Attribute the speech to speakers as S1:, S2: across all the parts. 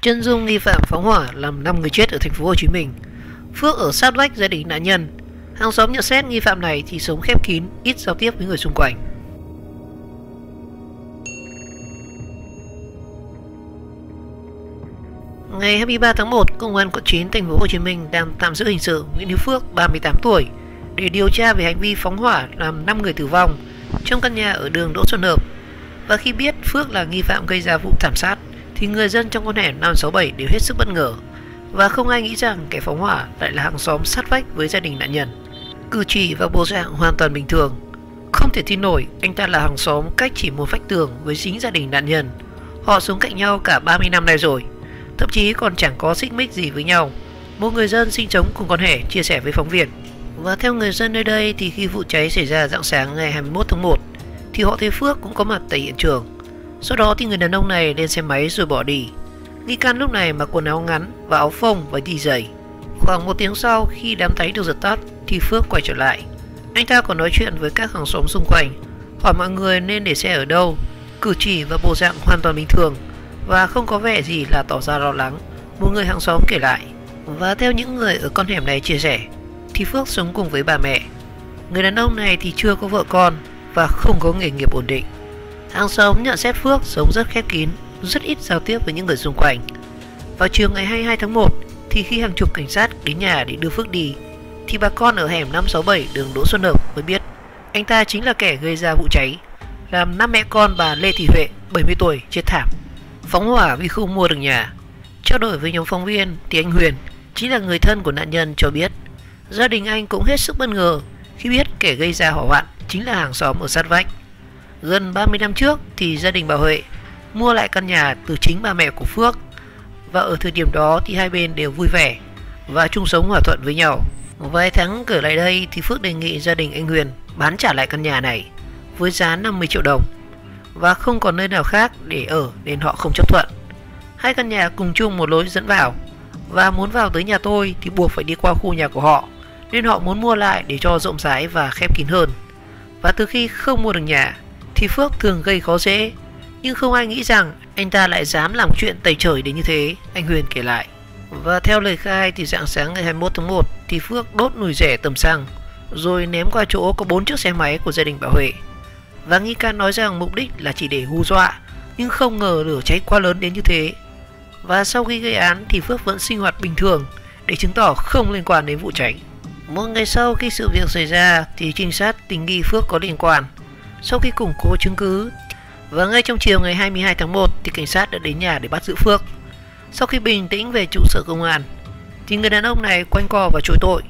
S1: Chân dung nghi phạm phóng hỏa làm 5 người chết ở thành phố Hồ Chí Minh. Phước ở sát vách gia đình nạn nhân. Hàng xóm nhận xét nghi phạm này thì sống khép kín, ít giao tiếp với người xung quanh. Ngày 23 tháng 1, Công an quận 9 thành phố Hồ Chí Minh đang tạm giữ hình sự Nguyễn Hữu Phước, 38 tuổi để điều tra về hành vi phóng hỏa làm 5 người tử vong trong căn nhà ở đường Đỗ Xuân Hợp. Và khi biết Phước là nghi phạm gây ra vụ thảm sát thì người dân trong con hẻm 567 đều hết sức bất ngờ, và không ai nghĩ rằng kẻ phóng hỏa lại là hàng xóm sát vách với gia đình nạn nhân. Cử chỉ và bộ dạng hoàn toàn bình thường. Không thể tin nổi anh ta là hàng xóm cách chỉ một vách tường với chính gia đình nạn nhân. Họ sống cạnh nhau cả 30 năm nay rồi, thậm chí còn chẳng có xích mích gì với nhau. Một người dân sinh sống cùng con hẻm chia sẻ với phóng viên. Và theo người dân nơi đây thì khi vụ cháy xảy ra rạng sáng ngày 21 tháng 1 thì họ thấy Phước cũng có mặt tại hiện trường. Sau đó thì người đàn ông này lên xe máy rồi bỏ đi. Nghi can lúc này mặc quần áo ngắn và áo phông và đi giày. Khoảng 1 tiếng sau, khi đám cháy được dập tắt thì Phước quay trở lại. Anh ta còn nói chuyện với các hàng xóm xung quanh, hỏi mọi người nên để xe ở đâu. Cử chỉ và bộ dạng hoàn toàn bình thường và không có vẻ gì là tỏ ra lo lắng, một người hàng xóm kể lại. Và theo những người ở con hẻm này chia sẻ thì Phước sống cùng với bà mẹ. Người đàn ông này thì chưa có vợ con và không có nghề nghiệp ổn định. Hàng xóm nhận xét Phước sống rất khép kín, rất ít giao tiếp với những người xung quanh. Vào chiều ngày 22 tháng 1 thì khi hàng chục cảnh sát đến nhà để đưa Phước đi thì bà con ở hẻm 567 đường Đỗ Xuân Hợp mới biết anh ta chính là kẻ gây ra vụ cháy, làm 5 mẹ con bà Lê Thị Huệ, 70 tuổi, chết thảm. Phóng hỏa vì không mua được nhà. Trao đổi với nhóm phóng viên thì anh Huyền, chính là người thân của nạn nhân, cho biết gia đình anh cũng hết sức bất ngờ khi biết kẻ gây ra hỏa hoạn chính là hàng xóm ở sát vách. Gần 30 năm trước thì gia đình bà Huệ mua lại căn nhà từ chính bà mẹ của Phước, và ở thời điểm đó thì hai bên đều vui vẻ và chung sống hòa thuận với nhau. Vài tháng trở lại đây thì Phước đề nghị gia đình anh Huyền bán trả lại căn nhà này với giá 50 triệu đồng và không còn nơi nào khác để ở nên họ không chấp thuận. Hai căn nhà cùng chung một lối dẫn vào, và muốn vào tới nhà tôi thì buộc phải đi qua khu nhà của họ, nên họ muốn mua lại để cho rộng rãi và khép kín hơn. Và từ khi không mua được nhà thì Phước thường gây khó dễ, nhưng không ai nghĩ rằng anh ta lại dám làm chuyện tày trời đến như thế, anh Huyền kể lại. Và theo lời khai thì rạng sáng ngày 21 tháng 1 thì Phước đốt nồi rẻ tầm xăng rồi ném qua chỗ có 4 chiếc xe máy của gia đình bà Huệ. Và nghi can nói rằng mục đích là chỉ để hù dọa, nhưng không ngờ lửa cháy quá lớn đến như thế. Và sau khi gây án thì Phước vẫn sinh hoạt bình thường để chứng tỏ không liên quan đến vụ cháy. Một ngày sau khi sự việc xảy ra thì trinh sát tình nghi Phước có liên quan. Sau khi củng cố chứng cứ, và ngay trong chiều ngày 22 tháng 1 thì cảnh sát đã đến nhà để bắt giữ Phước. Sau khi bình tĩnh về trụ sở công an thì người đàn ông này quanh co và chối tội.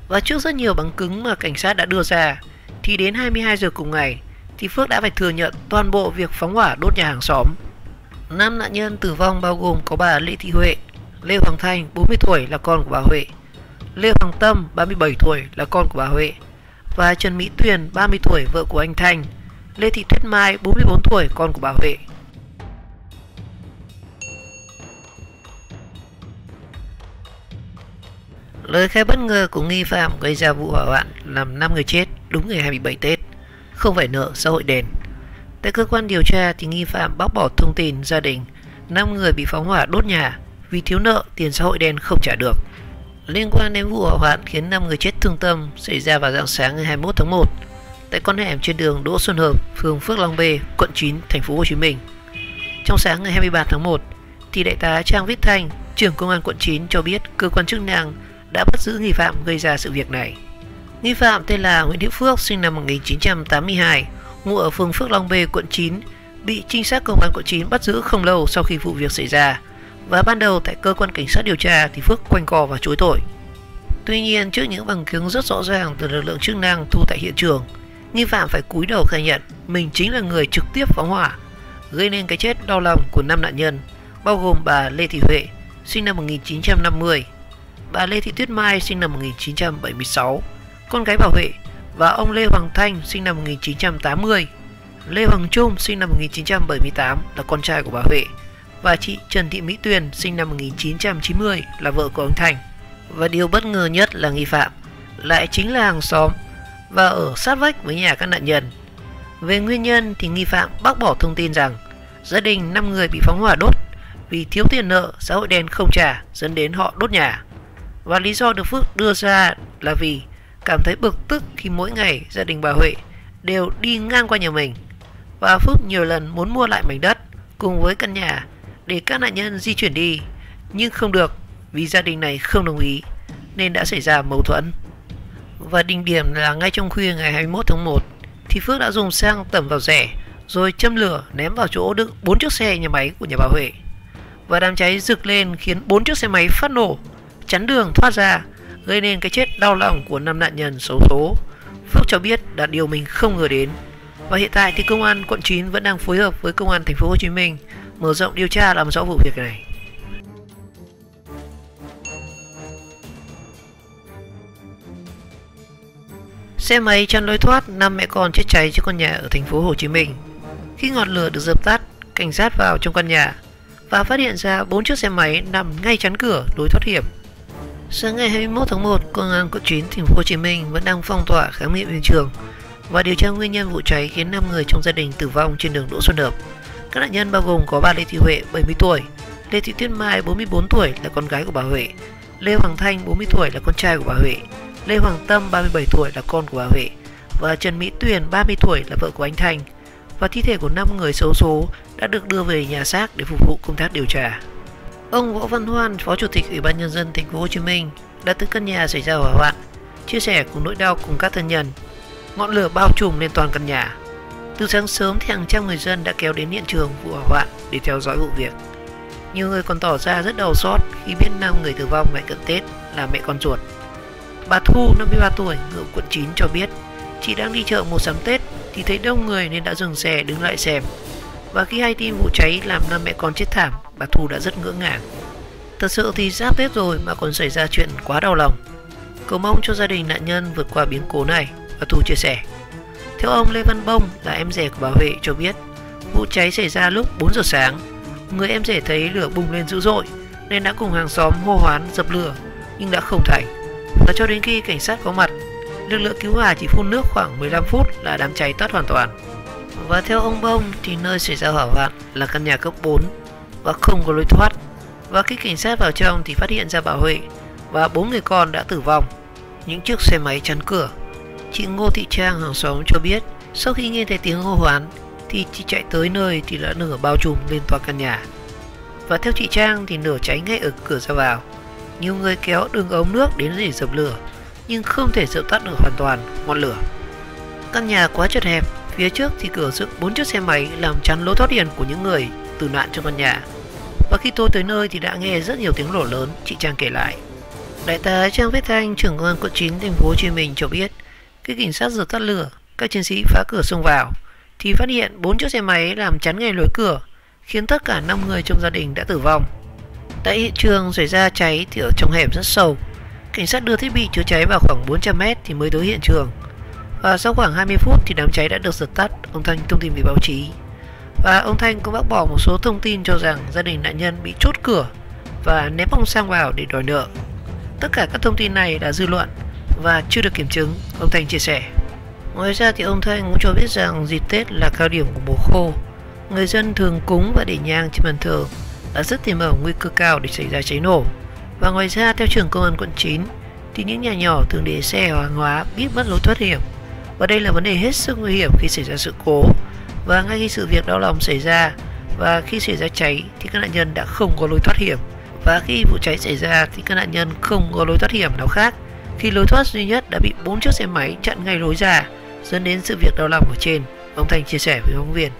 S1: Và trước rất nhiều bằng chứng mà cảnh sát đã đưa ra thì đến 22 giờ cùng ngày thì Phước đã phải thừa nhận toàn bộ việc phóng hỏa đốt nhà hàng xóm. 5 nạn nhân tử vong bao gồm có bà Lê Thị Huệ, Lê Hoàng Thanh, 40 tuổi là con của bà Huệ, Lê Hoàng Tâm, 37 tuổi là con của bà Huệ, và Trần Mỹ Tuyền, 30 tuổi, vợ của anh Thanh, Lê Thị Tuyết Mai, 44 tuổi, con của bà Huệ. Lời khai bất ngờ của nghi phạm gây ra vụ hỏa hoạn làm 5 người chết đúng ngày 27 Tết, không phải nợ xã hội đen. Tại cơ quan điều tra thì nghi phạm bác bỏ thông tin gia đình 5 người bị phóng hỏa đốt nhà vì thiếu nợ tiền xã hội đen không trả được. Liên quan đến vụ hỏa hoạn khiến 5 người chết thương tâm xảy ra vào rạng sáng ngày 21 tháng 1 tại con hẻm trên đường Đỗ Xuân Hợp, phường Phước Long B, quận 9, thành phố Hồ Chí Minh. Trong sáng ngày 23 tháng 1 thì đại tá Trang Viết Thanh, trưởng công an quận 9 cho biết cơ quan chức năng đã bắt giữ nghi phạm gây ra sự việc này. Nghi phạm tên là Nguyễn Hữu Phước, sinh năm 1982, ngụ ở phường Phước Long B, quận 9, bị trinh sát công an quận 9 bắt giữ không lâu sau khi vụ việc xảy ra. Và ban đầu tại cơ quan cảnh sát điều tra thì Phước quanh co và chối tội. Tuy nhiên, trước những bằng chứng rất rõ ràng từ lực lượng chức năng thu tại hiện trường, nghi phạm phải cúi đầu khai nhận mình chính là người trực tiếp phóng hỏa, gây nên cái chết đau lòng của 5 nạn nhân, bao gồm bà Lê Thị Huệ, sinh năm 1950, bà Lê Thị Tuyết Mai, sinh năm 1976, con gái bà Huệ, và ông Lê Hoàng Thanh, sinh năm 1980, Lê Hoàng Trung, sinh năm 1978, là con trai của bà Huệ, và chị Trần Thị Mỹ Tuyền, sinh năm 1990, là vợ của ông Thành. Và điều bất ngờ nhất là nghi phạm lại chính là hàng xóm và ở sát vách với nhà các nạn nhân. Về nguyên nhân thì nghi phạm bác bỏ thông tin rằng gia đình 5 người bị phóng hỏa đốt vì thiếu tiền nợ, xã hội đen không trả dẫn đến họ đốt nhà. Và lý do được Phước đưa ra là vì cảm thấy bực tức khi mỗi ngày gia đình bà Huệ đều đi ngang qua nhà mình. Và Phước nhiều lần muốn mua lại mảnh đất cùng với căn nhà để các nạn nhân di chuyển đi, nhưng không được vì gia đình này không đồng ý nên đã xảy ra mâu thuẫn. Và đỉnh điểm là ngay trong khuya ngày 21 tháng 1 thì Phước đã dùng xăng tẩm vào rẻ rồi châm lửa ném vào chỗ đựng 4 chiếc xe nhà máy của nhà bà Huệ. Và đám cháy rực lên khiến 4 chiếc xe máy phát nổ, chắn đường thoát ra, gây nên cái chết đau lòng của 5 nạn nhân xấu số. Phước cho biết là điều mình không ngờ đến. Và hiện tại thì công an quận 9 vẫn đang phối hợp với công an thành phố Hồ Chí Minh mở rộng điều tra làm rõ vụ việc này. Xe máy chắn lối thoát, 5 mẹ con chết cháy trong căn nhà ở thành phố Hồ Chí Minh. Khi ngọn lửa được dập tắt, cảnh sát vào trong căn nhà và phát hiện ra 4 chiếc xe máy nằm ngay chắn cửa lối thoát hiểm. Sáng ngày 21 tháng 1, công an quận 9 thành phố Hồ Chí Minh vẫn đang phong tỏa khám nghiệm hiện trường và điều tra nguyên nhân vụ cháy khiến 5 người trong gia đình tử vong trên đường Đỗ Xuân Hợp. Các nạn nhân bao gồm có bà Lê Thị Huệ 70 tuổi, Lê Thị Tuyết Mai 44 tuổi là con gái của bà Huệ, Lê Hoàng Thanh 40 tuổi là con trai của bà Huệ, Lê Hoàng Tâm 37 tuổi là con của bà Huệ và Trần Mỹ Tuyền 30 tuổi là vợ của anh Thanh. Và thi thể của 5 người xấu số đã được đưa về nhà xác để phục vụ công tác điều tra. Ông Võ Văn Hoan, Phó Chủ tịch Ủy ban Nhân dân thành phố Hồ Chí Minh đã tới căn nhà xảy ra hỏa hoạn, chia sẻ cùng nỗi đau cùng các thân nhân. Ngọn lửa bao trùm lên toàn căn nhà. Từ sáng sớm thì hàng trăm người dân đã kéo đến hiện trường vụ hỏa hoạn để theo dõi vụ việc. Nhiều người còn tỏ ra rất đau xót khi biết 5 người tử vong ngày cận Tết là mẹ con ruột. Bà Thu, 53 tuổi, ngụ quận 9 cho biết chị đang đi chợ mua sắm Tết thì thấy đông người nên đã dừng xe đứng lại xem. Và khi hay tin vụ cháy làm 5 mẹ con chết thảm, bà Thu đã rất ngỡ ngàng. Thật sự thì giáp Tết rồi mà còn xảy ra chuyện quá đau lòng. Cầu mong cho gia đình nạn nhân vượt qua biến cố này, bà Thu chia sẻ. Theo ông Lê Văn Bông là em rể của bà Huệ cho biết, vụ cháy xảy ra lúc 4 giờ sáng. Người em rể thấy lửa bùng lên dữ dội nên đã cùng hàng xóm hô hoán dập lửa nhưng đã không thành. Và cho đến khi cảnh sát có mặt, lực lượng cứu hỏa chỉ phun nước khoảng 15 phút là đám cháy tắt hoàn toàn. Và theo ông Bông thì nơi xảy ra hỏa hoạn là căn nhà cấp 4 và không có lối thoát. Và khi cảnh sát vào trong thì phát hiện ra bà Huệ và 4 người con đã tử vong, những chiếc xe máy chắn cửa. Chị Ngô Thị Trang hàng xóm cho biết sau khi nghe thấy tiếng hô hoán thì chị chạy tới nơi thì đã lửa bao trùm lên toàn căn nhà. Và theo chị Trang thì lửa cháy ngay ở cửa ra vào. Nhiều người kéo đường ống nước đến để dập lửa nhưng không thể dập tắt được hoàn toàn ngọn lửa. Căn nhà quá chật hẹp, phía trước thì cửa dựng 4 chiếc xe máy làm chắn lối thoát hiểm của những người tử nạn trong căn nhà. Và khi tôi tới nơi thì đã nghe rất nhiều tiếng nổ lớn, chị Trang kể lại. Đại tá Trang Viết Thanh, trưởng công an quận 9 thành phố Hồ Chí Minh cho biết, khi cảnh sát dập tắt lửa, các chiến sĩ phá cửa xông vào thì phát hiện 4 chiếc xe máy làm chắn ngay lối cửa, khiến tất cả 5 người trong gia đình đã tử vong. Tại hiện trường xảy ra cháy thì ở trong hẻm rất sâu. Cảnh sát đưa thiết bị chữa cháy vào khoảng 400 m thì mới tới hiện trường. Và sau khoảng 20 phút thì đám cháy đã được dập tắt, ông Thanh thông tin với báo chí. Và ông Thanh cũng bác bỏ một số thông tin cho rằng gia đình nạn nhân bị chốt cửa và ném bom xăng vào để đòi nợ. Tất cả các thông tin này là dư luận và chưa được kiểm chứng, ông Thanh chia sẻ. Ngoài ra thì ông Thanh cũng cho biết rằng dịp Tết là cao điểm của mùa khô. Người dân thường cúng và để nhang trên bàn thờ là rất tiềm ẩn nguy cơ cao để xảy ra cháy nổ. Và ngoài ra theo trưởng công an quận 9 thì những nhà nhỏ thường để xe hàng hóa biết mất lối thoát hiểm. Và đây là vấn đề hết sức nguy hiểm khi xảy ra sự cố. Và ngay khi sự việc đau lòng xảy ra và khi xảy ra cháy thì các nạn nhân đã không có lối thoát hiểm. Và khi vụ cháy xảy ra thì các nạn nhân không có lối thoát hiểm nào khác, khi lối thoát duy nhất đã bị 4 chiếc xe máy chặn ngay lối ra, dẫn đến sự việc đau lòng ở trên, ông Thanh chia sẻ với phóng viên.